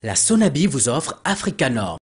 La Sonabi vous offre Africanor.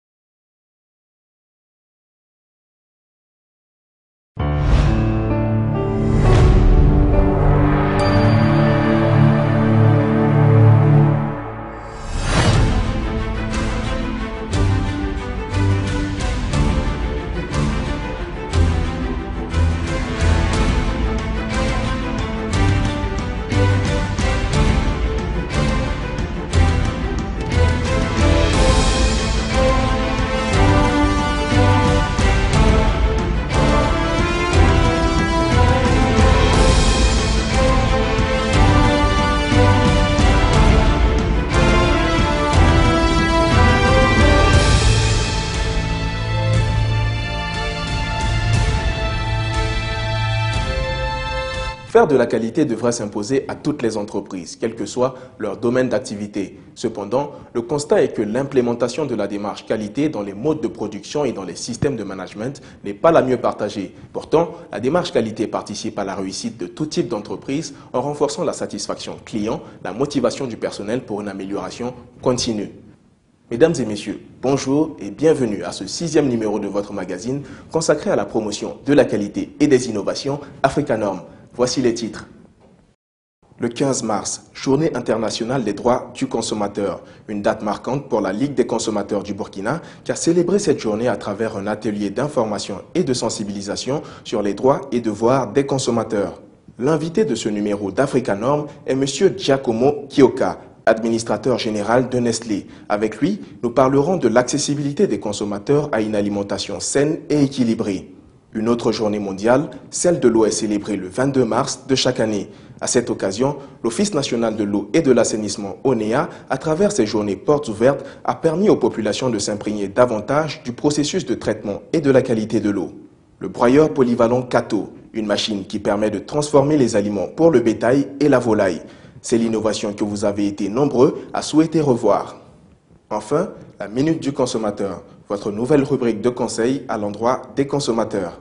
Faire de la qualité devrait s'imposer à toutes les entreprises, quel que soit leur domaine d'activité. Cependant, le constat est que l'implémentation de la démarche qualité dans les modes de production et dans les systèmes de management n'est pas la mieux partagée. Pourtant, la démarche qualité participe à la réussite de tout type d'entreprise en renforçant la satisfaction client, la motivation du personnel pour une amélioration continue. Mesdames et messieurs, bonjour et bienvenue à ce 6e numéro de votre magazine consacré à la promotion de la qualité et des innovations Africanor. Voici les titres. Le 15 mars, Journée internationale des droits du consommateur, une date marquante pour la Ligue des consommateurs du Burkina qui a célébré cette journée à travers un atelier d'information et de sensibilisation sur les droits et devoirs des consommateurs. L'invité de ce numéro d'Africanor est M. Giacomo Chioca, administrateur général de Nestlé. Avec lui, nous parlerons de l'accessibilité des consommateurs à une alimentation saine et équilibrée. Une autre journée mondiale, celle de l'eau, est célébrée le 22 mars de chaque année. À cette occasion, l'Office national de l'eau et de l'assainissement ONEA, à travers ces journées portes ouvertes, a permis aux populations de s'imprégner davantage du processus de traitement et de la qualité de l'eau. Le broyeur polyvalent Kato, une machine qui permet de transformer les aliments pour le bétail et la volaille. C'est l'innovation que vous avez été nombreux à souhaiter revoir. Enfin, la Minute du consommateur, votre nouvelle rubrique de conseils à l'endroit des consommateurs.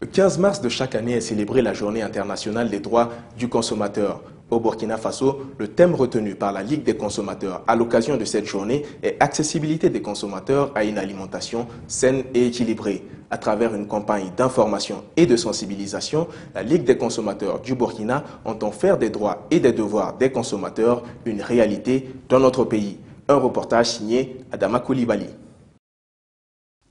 Le 15 mars de chaque année est célébrée la Journée internationale des droits du consommateur. Au Burkina Faso, le thème retenu par la Ligue des consommateurs à l'occasion de cette journée est accessibilité des consommateurs à une alimentation saine et équilibrée. À travers une campagne d'information et de sensibilisation, la Ligue des consommateurs du Burkina entend faire des droits et des devoirs des consommateurs une réalité dans notre pays. Un reportage signé Adama Koulibaly.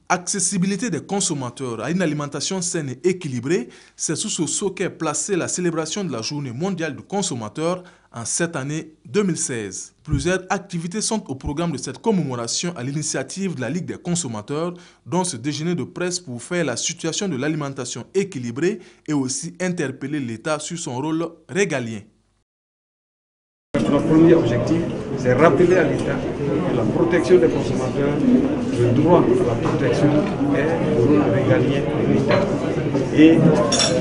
Accessibilité des consommateurs à une alimentation saine et équilibrée, c'est sous ce socle qu'est placée la célébration de la Journée mondiale du consommateur en cette année 2016. Plusieurs activités sont au programme de cette commémoration à l'initiative de la Ligue des consommateurs, dont ce déjeuner de presse pour faire la situation de l'alimentation équilibrée et aussi interpeller l'État sur son rôle régalien. Notre premier objectif, c'est rappeler à l'État que la protection des consommateurs, le droit à la protection est le rôle régalien de l'État. Et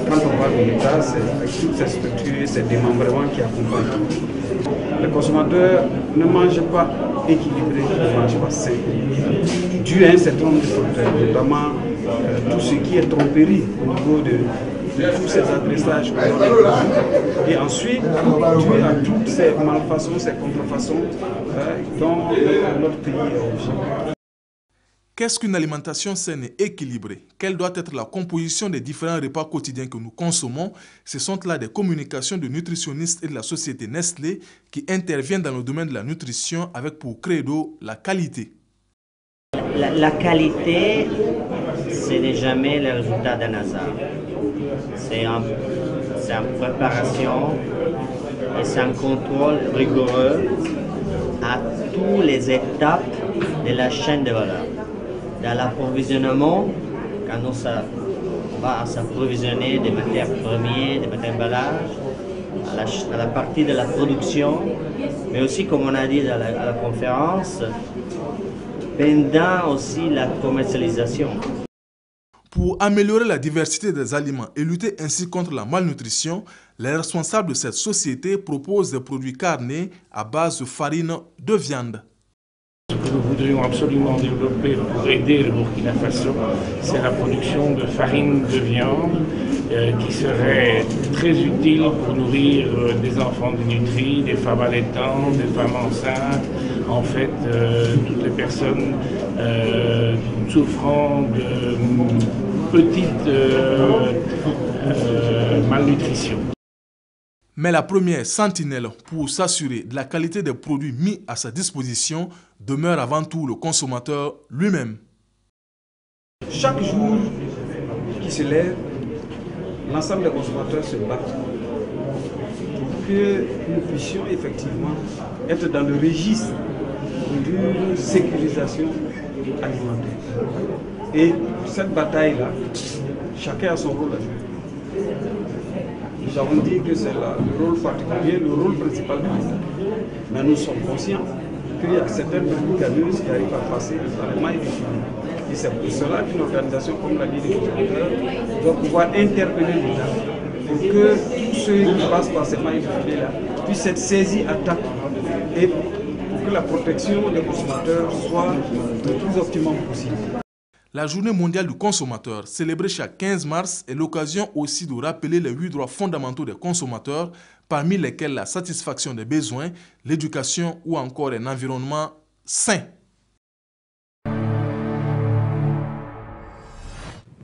quand on parle de l'État, c'est avec toutes ces structures, ces démembrements qui accompagnent. Les consommateurs ne mangent pas équilibré, ne mangent pas sain. Dû à un certain nombre de facteurs, notamment tout ce qui est tromperie au niveau de tous ces adressages. Et ensuite, dû à toutes ces malfaçons, ces contrefaçons dont notre pays est obligé. Qu'est-ce qu'une alimentation saine et équilibrée? Quelle doit être la composition des différents repas quotidiens que nous consommons? Ce sont là des communications de nutritionnistes et de la société Nestlé qui interviennent dans le domaine de la nutrition avec pour credo la qualité. La qualité, ce n'est jamais le résultat d'un hasard. C'est en préparation et c'est un contrôle rigoureux à toutes les étapes de la chaîne de valeur. Dans l'approvisionnement, quand on va s'approvisionner des matières premières, des matières d'emballage, à la partie de la production, mais aussi, comme on a dit à la conférence, pendant aussi la commercialisation. Pour améliorer la diversité des aliments et lutter ainsi contre la malnutrition, les responsables de cette société proposent des produits carnés à base de farine de viande. Ce que nous voudrions absolument développer pour aider le Burkina Faso, c'est la production de farine de viande qui serait très utile pour nourrir des enfants dénutris, des femmes allaitantes, des femmes enceintes, en fait toutes les personnes souffrant de petite malnutrition. Mais la première sentinelle pour s'assurer de la qualité des produits mis à sa disposition demeure avant tout le consommateur lui-même. Chaque jour qui se lève, l'ensemble des consommateurs se battent pour que nous puissions effectivement être dans le registre d'une sécurisation alimentaire. Et cette bataille-là, chacun a son rôle à jouer. Nous avons dit que c'est le rôle particulier, le rôle principal de l'État. Mais nous sommes conscients qu'il y a certaines personnes gagneuses qui arrivent à passer dans les mailles du filet. Et c'est pour cela qu'une organisation comme la Ligue des consommateurs doit pouvoir interpeller l'État pour que tous ceux qui passent par ces mailles du filet-là puissent être saisis à temps et pour que la protection des consommateurs soit le plus optimum possible. La journée mondiale du consommateur, célébrée chaque 15 mars, est l'occasion aussi de rappeler les 8 droits fondamentaux des consommateurs, parmi lesquels la satisfaction des besoins, l'éducation ou encore un environnement sain.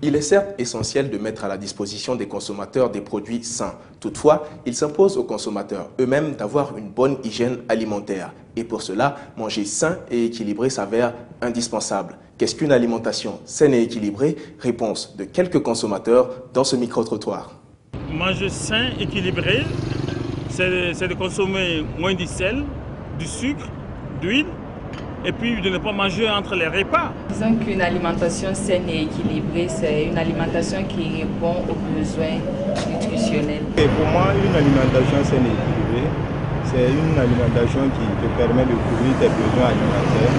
Il est certes essentiel de mettre à la disposition des consommateurs des produits sains. Toutefois, il s'impose aux consommateurs eux-mêmes d'avoir une bonne hygiène alimentaire. Et pour cela, manger sain et équilibré s'avère indispensable. Qu'est-ce qu'une alimentation saine et équilibrée? Réponse de quelques consommateurs dans ce micro-trottoir. Manger sain, équilibré, c'est de consommer moins de sel, du sucre, d'huile, et puis de ne pas manger entre les repas. Disons qu'une alimentation saine et équilibrée, c'est une alimentation qui répond aux besoins nutritionnels. Et pour moi, une alimentation saine et équilibrée, c'est une alimentation qui te permet de couvrir tes besoins alimentaires,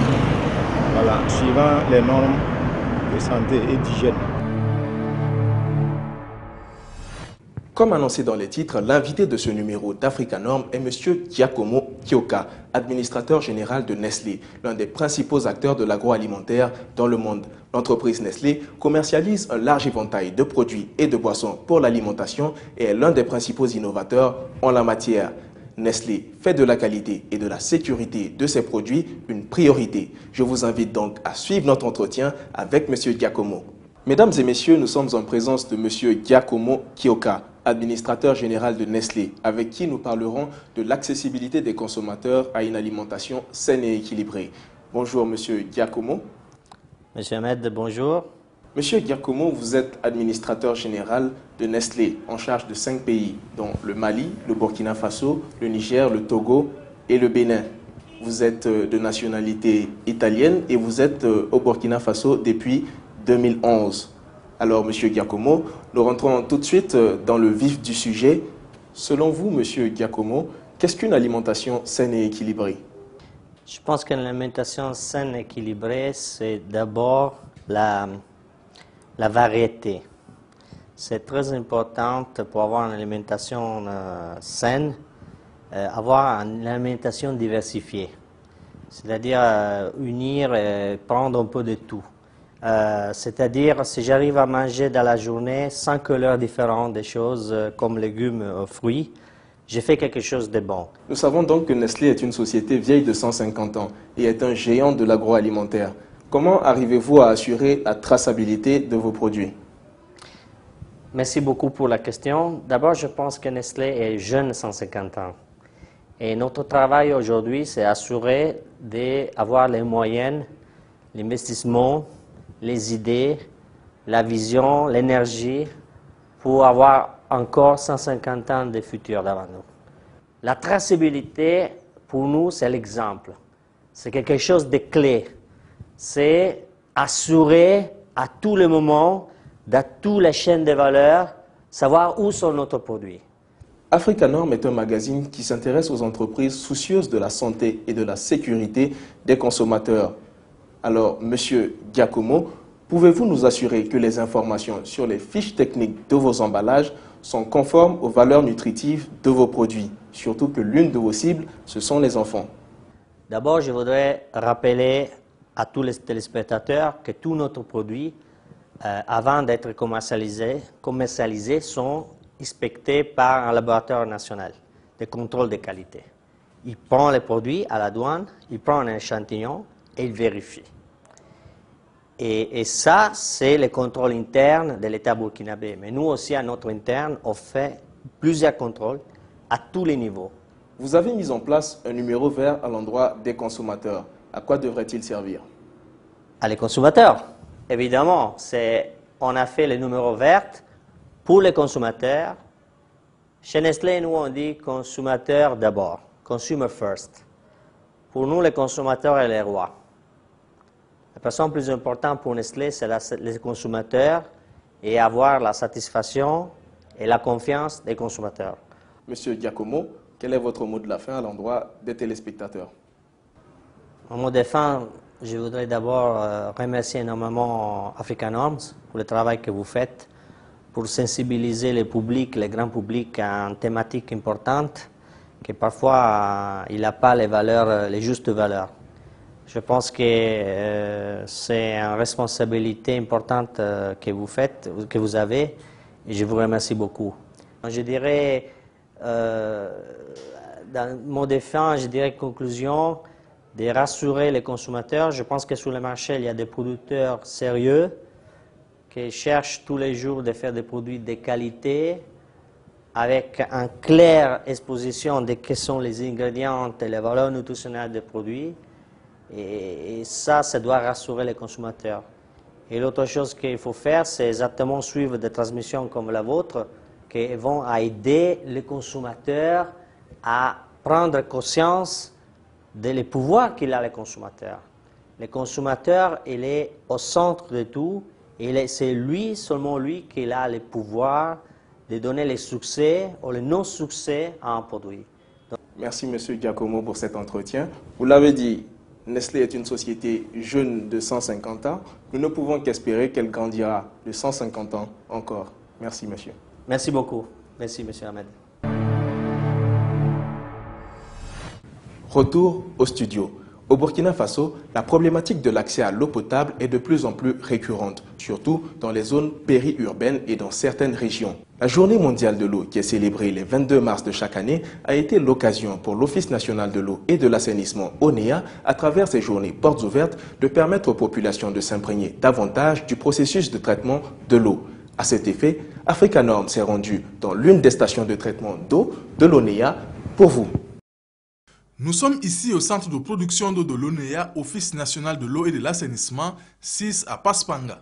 voilà, suivant les normes de santé et d'hygiène. Comme annoncé dans les titres, l'invité de ce numéro d'Africanorm est M. Giacomo Chioka, administrateur général de Nestlé, l'un des principaux acteurs de l'agroalimentaire dans le monde. L'entreprise Nestlé commercialise un large éventail de produits et de boissons pour l'alimentation et est l'un des principaux innovateurs en la matière. Nestlé fait de la qualité et de la sécurité de ses produits une priorité. Je vous invite donc à suivre notre entretien avec M. Giacomo. Mesdames et messieurs, nous sommes en présence de M. Giacomo Chioka, administrateur général de Nestlé, avec qui nous parlerons de l'accessibilité des consommateurs à une alimentation saine et équilibrée. Bonjour M. Giacomo. Monsieur Ahmed, bonjour. Monsieur Giacomo, vous êtes administrateur général de Nestlé, en charge de 5 pays, dont le Mali, le Burkina Faso, le Niger, le Togo et le Bénin. Vous êtes de nationalité italienne et vous êtes au Burkina Faso depuis 2011. Alors, Monsieur Giacomo, nous rentrons tout de suite dans le vif du sujet. Selon vous, Monsieur Giacomo, qu'est-ce qu'une alimentation saine et équilibrée? Je pense qu'une alimentation saine et équilibrée, c'est d'abord la variété. C'est très important pour avoir une alimentation saine, avoir une alimentation diversifiée. C'est-à-dire unir et prendre un peu de tout. C'est-à-dire, si j'arrive à manger dans la journée 5 couleurs différentes des choses comme légumes ou fruits, j'ai fait quelque chose de bon. Nous savons donc que Nestlé est une société vieille de 150 ans et est un géant de l'agroalimentaire. Comment arrivez-vous à assurer la traçabilité de vos produits? Merci beaucoup pour la question. D'abord, je pense que Nestlé est jeune, 150 ans. Et notre travail aujourd'hui, c'est assurer d'avoir les moyens, l'investissement, les idées, la vision, l'énergie pour avoir encore 150 ans de futur devant nous. La traçabilité, pour nous, c'est l'exemple. C'est quelque chose de clé. C'est assurer à tout le moment, dans toutes les chaînes de valeur, savoir où sont nos produits. Africanorm est un magazine qui s'intéresse aux entreprises soucieuses de la santé et de la sécurité des consommateurs. Alors, Monsieur Giacomo, pouvez-vous nous assurer que les informations sur les fiches techniques de vos emballages sont conformes aux valeurs nutritives de vos produits, surtout que l'une de vos cibles, ce sont les enfants? D'abord, je voudrais rappeler à tous les téléspectateurs que tous nos produits avant d'être commercialisés, sont inspectés par un laboratoire national de contrôle de qualité. Il prend les produits à la douane, il prend un échantillon et il vérifie. Et ça, c'est le contrôle interne de l'État burkinabé. Mais nous aussi, à notre interne, on fait plusieurs contrôles à tous les niveaux. Vous avez mis en place un numéro vert à l'endroit des consommateurs. À quoi devrait-il servir? À les consommateurs, évidemment. On a fait le numéro vert pour les consommateurs. Chez Nestlé, nous, on dit consommateur d'abord, consumer first. Pour nous, les consommateurs et les rois. La personne plus importante pour Nestlé, c'est les consommateurs et avoir la satisfaction et la confiance des consommateurs. Monsieur Giacomo, quel est votre mot de la fin à l'endroit des téléspectateurs? Mon mot de fin, je voudrais d'abord remercier énormément Africa Norms pour le travail que vous faites, pour sensibiliser le public, le grand public à une thématique importante, que parfois il n'a pas les justes valeurs. Je pense que c'est une responsabilité importante que vous faites, que vous avez, et je vous remercie beaucoup. Je dirais, dans mon de fin, je dirais conclusion, de rassurer les consommateurs. Je pense que sur le marché, il y a des producteurs sérieux qui cherchent tous les jours de faire des produits de qualité, avec une claire exposition de quels sont les ingrédients et les valeurs nutritionnelles des produits. Et ça doit rassurer les consommateurs. Et l'autre chose qu'il faut faire, c'est exactement suivre des transmissions comme la vôtre, qui vont aider les consommateurs à prendre conscience des pouvoirs qu'il a le consommateur. Le consommateur, il est au centre de tout, et c'est lui, seulement lui, qui a le pouvoir de donner le succès ou le non-succès à un produit. Merci Monsieur Giacomo pour cet entretien. Vous l'avez dit, Nestlé est une société jeune de 150 ans. Nous ne pouvons qu'espérer qu'elle grandira de 150 ans encore. Merci monsieur. Merci beaucoup. Merci monsieur Ahmed. Retour au studio. Au Burkina Faso, la problématique de l'accès à l'eau potable est de plus en plus récurrente, surtout dans les zones périurbaines et dans certaines régions. La Journée mondiale de l'eau, qui est célébrée le 22 mars de chaque année, a été l'occasion pour l'Office national de l'eau et de l'assainissement ONEA, à travers ces journées portes ouvertes, de permettre aux populations de s'imprégner davantage du processus de traitement de l'eau. À cet effet, Africa Norms s'est rendu dans l'une des stations de traitement d'eau de l'ONEA pour vous. Nous sommes ici au centre de production d'eau de l'ONEA, Office national de l'eau et de l'assainissement, 6 à Paspanga.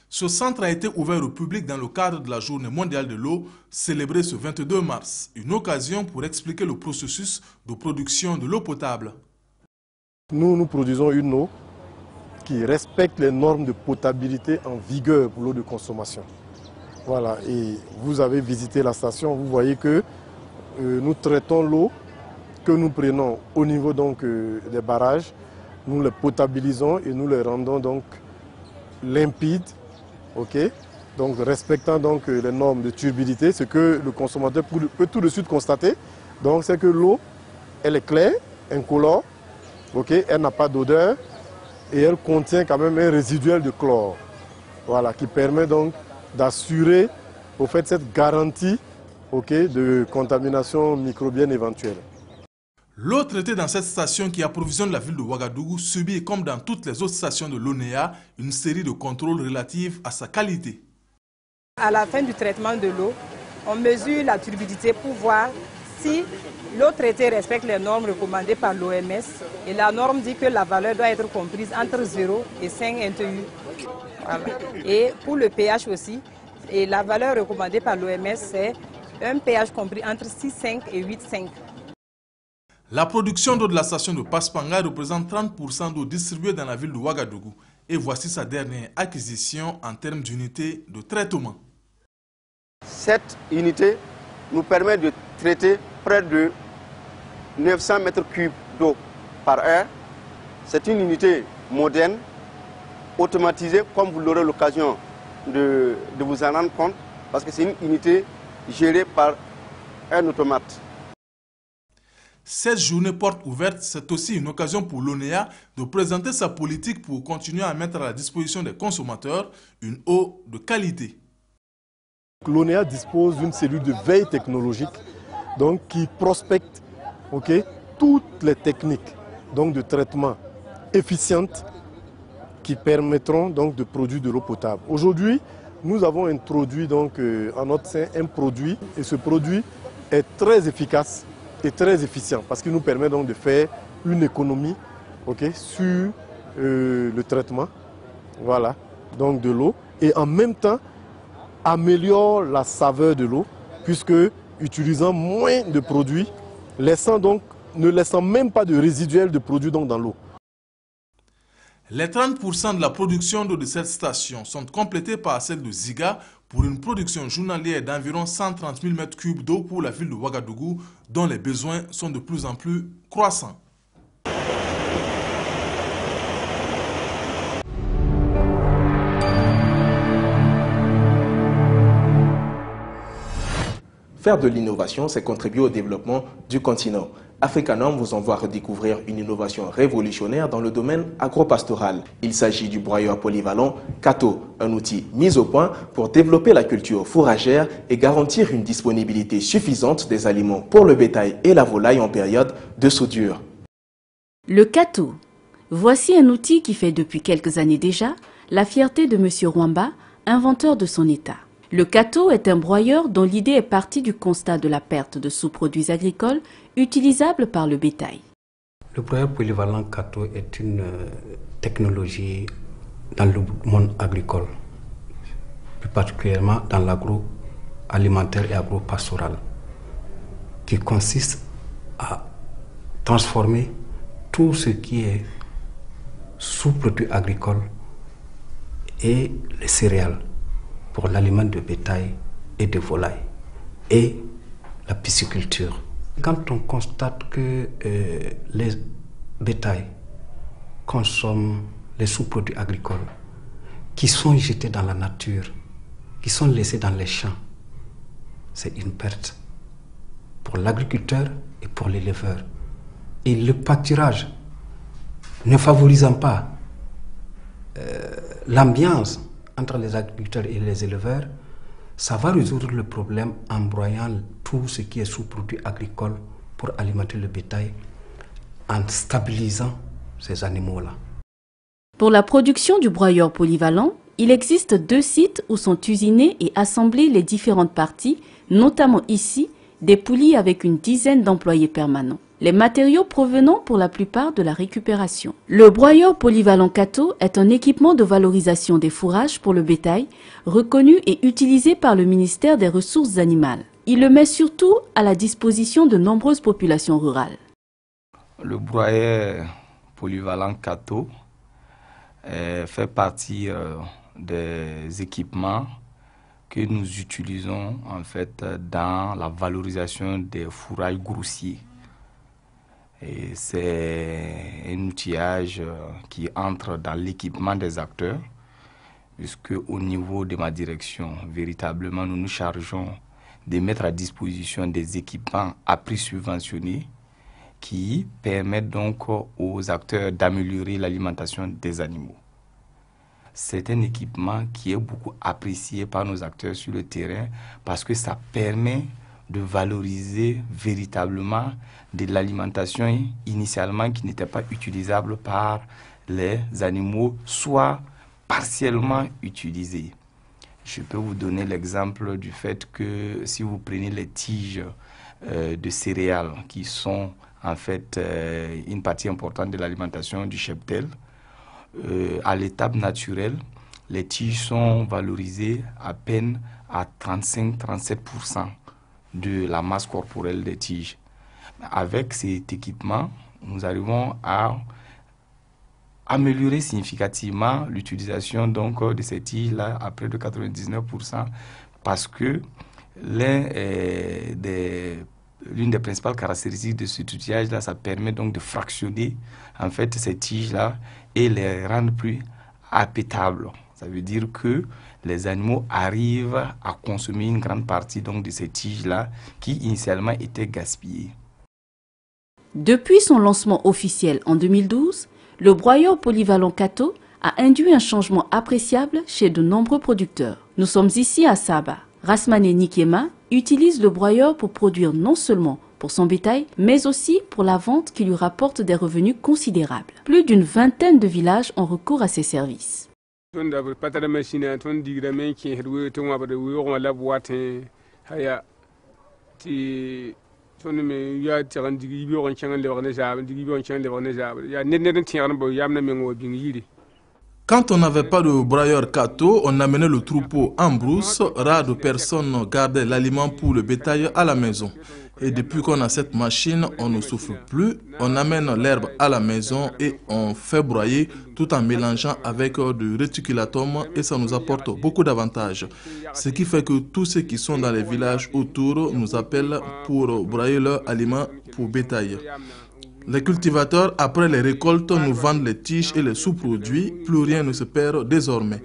Ce centre a été ouvert au public dans le cadre de la Journée mondiale de l'eau, célébrée ce 22 mars, une occasion pour expliquer le processus de production de l'eau potable. Nous produisons une eau qui respecte les normes de potabilité en vigueur pour l'eau de consommation. Voilà, et vous avez visité la station, vous voyez que nous traitons l'eau que nous prenons au niveau donc des barrages, nous les potabilisons et nous les rendons donc limpides, ok, donc respectant donc les normes de turbidité, ce que le consommateur peut tout de suite constater. Donc c'est que l'eau, elle est claire, incolore, ok, elle n'a pas d'odeur et elle contient quand même un résiduel de chlore, voilà, qui permet donc d'assurer au fait cette garantie, ok, de contamination microbienne éventuelle. L'eau traitée dans cette station qui approvisionne la ville de Ouagadougou subit, comme dans toutes les autres stations de l'ONEA, une série de contrôles relatifs à sa qualité. À la fin du traitement de l'eau, on mesure la turbidité pour voir si l'eau traitée respecte les normes recommandées par l'OMS. Et la norme dit que la valeur doit être comprise entre 0 et 5 NTU. Voilà. Et pour le pH aussi, et la valeur recommandée par l'OMS, c'est un pH compris entre 6,5 et 8,5. La production d'eau de la station de Paspanga représente 30% d'eau distribuée dans la ville de Ouagadougou. Et voici sa dernière acquisition en termes d'unités de traitement. Cette unité nous permet de traiter près de 900 mètres cubes d'eau par heure. C'est une unité moderne, automatisée, comme vous l'aurez l'occasion de vous en rendre compte, parce que c'est une unité gérée par un automate. Cette journée porte ouverte, c'est aussi une occasion pour l'ONEA de présenter sa politique pour continuer à mettre à la disposition des consommateurs une eau de qualité. L'ONEA dispose d'une cellule de veille technologique donc, qui prospecte toutes les techniques donc, de traitement efficientes qui permettront donc, de produire de l'eau potable. Aujourd'hui, nous avons introduit donc, en notre sein un produit et ce produit est très efficace et très efficient parce qu'il nous permet donc de faire une économie sur le traitement donc de l'eau et en même temps améliore la saveur de l'eau puisque utilisant moins de produits, ne laissant même pas de résiduel de produits donc, dans l'eau. Les 30% de la production d'eau de cette station sont complétés par celle de Ziga pour une production journalière d'environ 130 000 m3 d'eau pour la ville de Ouagadougou dont les besoins sont de plus en plus croissants. Faire de l'innovation, c'est contribuer au développement du continent. Africanorm vous envoie redécouvrir une innovation révolutionnaire dans le domaine agropastoral. Il s'agit du broyeur polyvalent Kato, un outil mis au point pour développer la culture fourragère et garantir une disponibilité suffisante des aliments pour le bétail et la volaille en période de soudure. Le Kato. Voici un outil qui fait depuis quelques années déjà la fierté de M. Rwamba, inventeur de son état. Le Kato est un broyeur dont l'idée est partie du constat de la perte de sous-produits agricoles utilisables par le bétail. Le broyeur polyvalent Kato est une technologie dans le monde agricole, plus particulièrement dans l'agroalimentaire et agropastoral, qui consiste à transformer tout ce qui est sous-produits agricoles et les céréales pour l'aliment de bétail et de volaille et la pisciculture. Quand on constate que les bétails consomment les sous-produits agricoles qui sont jetés dans la nature, qui sont laissés dans les champs, c'est une perte pour l'agriculteur et pour l'éleveur. Et le pâturage, ne favorisant pas l'ambiance entre les agriculteurs et les éleveurs, ça va résoudre le problème en broyant tout ce qui est sous-produit agricole pour alimenter le bétail, en stabilisant ces animaux-là. Pour la production du broyeur polyvalent, il existe 2 sites où sont usinées et assemblées les différentes parties, notamment ici, des poulies avec une dizaine d'employés permanents. Les matériaux provenant pour la plupart de la récupération. Le broyeur polyvalent Kato est un équipement de valorisation des fourrages pour le bétail, reconnu et utilisé par le ministère des Ressources animales. Il le met surtout à la disposition de nombreuses populations rurales. Le broyeur polyvalent Kato fait partie des équipements que nous utilisons en fait dans la valorisation des fourrages grossiers. C'est un outillage qui entre dans l'équipement des acteurs, puisque au niveau de ma direction, véritablement, nous nous chargeons de mettre à disposition des équipements à prix subventionné qui permettent donc aux acteurs d'améliorer l'alimentation des animaux. C'est un équipement qui est beaucoup apprécié par nos acteurs sur le terrain parce que ça permet de valoriser véritablement de l'alimentation initialement qui n'était pas utilisable par les animaux, soit partiellement utilisée. Je peux vous donner l'exemple du fait que si vous prenez les tiges de céréales qui sont en fait une partie importante de l'alimentation du cheptel, à l'étape naturelle, les tiges sont valorisées à peine à 35-37% de la masse corporelle des tiges. Avec cet équipement, nous arrivons à améliorer significativement l'utilisation donc de ces tiges-là à près de 99% parce que l'une des principales caractéristiques de cet outillage-là, ça permet donc de fractionner en fait ces tiges-là et les rendre plus appétables. Ça veut dire que les animaux arrivent à consommer une grande partie donc de ces tiges-là qui initialement étaient gaspillées. Depuis son lancement officiel en 2012, le broyeur polyvalent Kato a induit un changement appréciable chez de nombreux producteurs. Nous sommes ici à Saba. Rasmane Nikema utilise le broyeur pour produire non seulement pour son bétail, mais aussi pour la vente qui lui rapporte des revenus considérables. Plus d'une vingtaine de villages ont recours à ses services. Quand on n'avait pas de broyeur Kato, on amenait le troupeau en brousse. Rares de personnes gardaient l'aliment pour le bétail à la maison. Et depuis qu'on a cette machine, on ne souffre plus. On amène l'herbe à la maison et on fait broyer tout en mélangeant avec du réticulatum et ça nous apporte beaucoup d'avantages. Ce qui fait que tous ceux qui sont dans les villages autour nous appellent pour broyer leur aliment pour bétail. Les cultivateurs, après les récoltes, nous vendent les tiges et les sous-produits. Plus rien ne se perd désormais.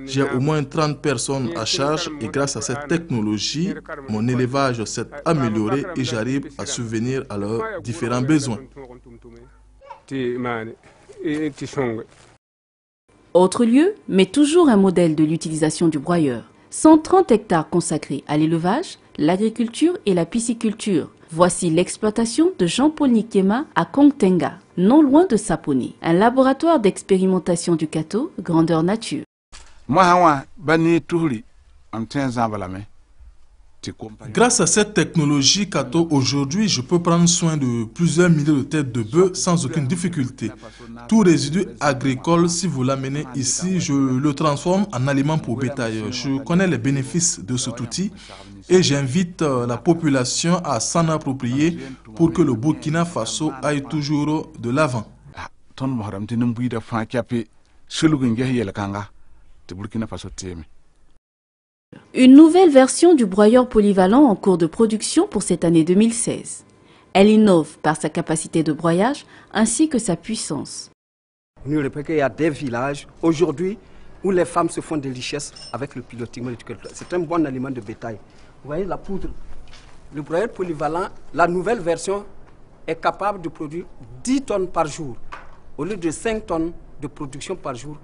J'ai au moins 30 personnes à charge et grâce à cette technologie, mon élevage s'est amélioré et j'arrive à subvenir à leurs différents besoins. Autre lieu, mais toujours un modèle de l'utilisation du broyeur. 130 hectares consacrés à l'élevage, l'agriculture et la pisciculture. Voici l'exploitation de Jean-Paul Nikema à Kongtenga, non loin de Saponi, un laboratoire d'expérimentation du Kato, grandeur nature. Grâce à cette technologie Kato, aujourd'hui, je peux prendre soin de plusieurs milliers de têtes de bœufs sans aucune difficulté. Tout résidu agricole, si vous l'amenez ici, je le transforme en aliment pour bétail. Je connais les bénéfices de cet outil et j'invite la population à s'en approprier pour que le Burkina Faso aille toujours de l'avant. Une nouvelle version du broyeur polyvalent en cours de production pour cette année 2016. Elle innove par sa capacité de broyage ainsi que sa puissance. Nous repérons qu'il y a des villages aujourd'hui où les femmes se font des richesses avec le pilotement. C'est un bon aliment de bétail. Vous voyez la poudre. Le broyeur polyvalent, la nouvelle version est capable de produire 10 tonnes par jour au lieu de 5 tonnes de production par jour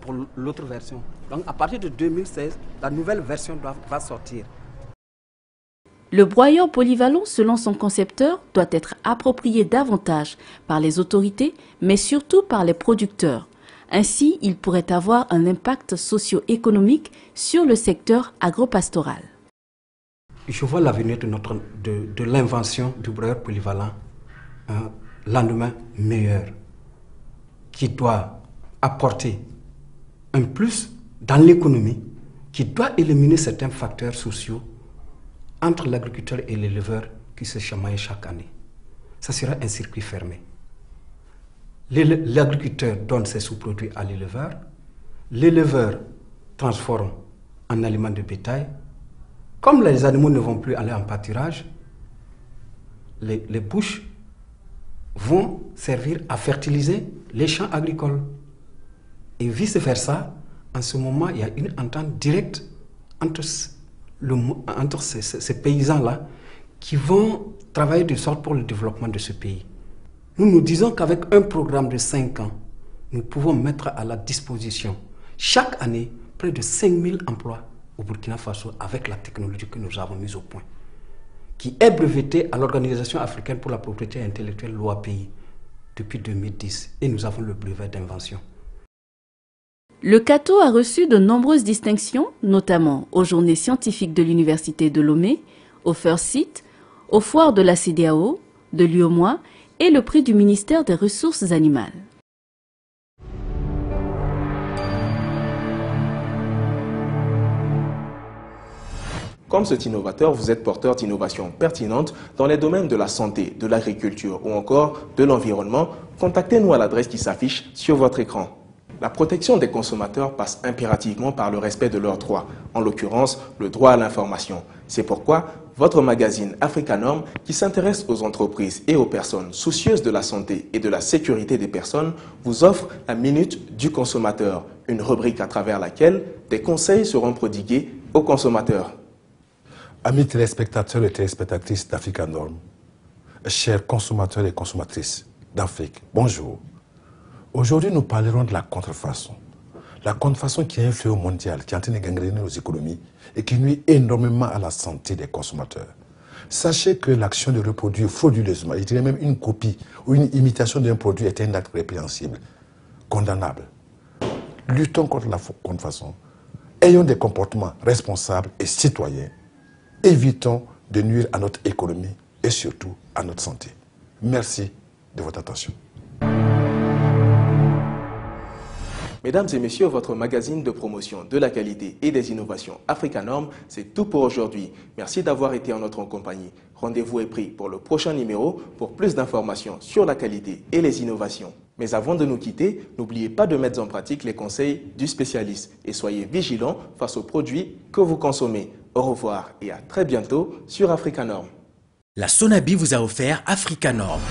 pour l'autre version. Donc à partir de 2016, la nouvelle version va sortir. Le broyeur polyvalent, selon son concepteur, doit être approprié davantage par les autorités, mais surtout par les producteurs. Ainsi, il pourrait avoir un impact socio-économique sur le secteur agropastoral. Je vois l'avenir de l'invention du broyeur polyvalent un lendemain meilleur, qui doit apporter un plus dans l'économie, qui doit éliminer certains facteurs sociaux entre l'agriculteur et l'éleveur qui se chamaillent chaque année. Ça sera un circuit fermé. L'agriculteur donne ses sous-produits à l'éleveur transforme en aliments de bétail. Comme les animaux ne vont plus aller en pâturage, les bouches vont servir à fertiliser les champs agricoles. Et vice-versa, en ce moment, il y a une entente directe entre ces paysans-là qui vont travailler de sorte pour le développement de ce pays. Nous nous disons qu'avec un programme de 5 ans, nous pouvons mettre à la disposition chaque année près de 5000 emplois au Burkina Faso avec la technologie que nous avons mise au point, qui est brevetée à l'Organisation africaine pour la propriété intellectuelle, l'OAPI, depuis 2010. Et nous avons le brevet d'invention. Le Kato a reçu de nombreuses distinctions, notamment aux Journées scientifiques de l'Université de Lomé, au First Site, aux foires de la CEDEAO, de l'UOMOA et le prix du ministère des Ressources animales. Comme cet innovateur, vous êtes porteur d'innovations pertinentes dans les domaines de la santé, de l'agriculture ou encore de l'environnement. Contactez-nous à l'adresse qui s'affiche sur votre écran. La protection des consommateurs passe impérativement par le respect de leurs droits, en l'occurrence le droit à l'information. C'est pourquoi votre magazine Africanorm qui s'intéresse aux entreprises et aux personnes soucieuses de la santé et de la sécurité des personnes vous offre la Minute du consommateur, une rubrique à travers laquelle des conseils seront prodigués aux consommateurs. Amis téléspectateurs et téléspectatrices d'Africanorm, chers consommateurs et consommatrices d'Afrique, bonjour. Aujourd'hui, nous parlerons de la contrefaçon. La contrefaçon qui est un fléau mondial, qui est en train de gangréner nos économies et qui nuit énormément à la santé des consommateurs. Sachez que l'action de reproduire frauduleusement, je dirais même une copie ou une imitation d'un produit est un acte répréhensible, condamnable. Luttons contre la contrefaçon. Ayons des comportements responsables et citoyens. Évitons de nuire à notre économie et surtout à notre santé. Merci de votre attention. Mesdames et messieurs, votre magazine de promotion de la qualité et des innovations Africanorm, c'est tout pour aujourd'hui. Merci d'avoir été en notre compagnie. Rendez-vous est pris pour le prochain numéro pour plus d'informations sur la qualité et les innovations. Mais avant de nous quitter, n'oubliez pas de mettre en pratique les conseils du spécialiste et soyez vigilants face aux produits que vous consommez. Au revoir et à très bientôt sur Africanorm. La Sonabi vous a offert Africanorm.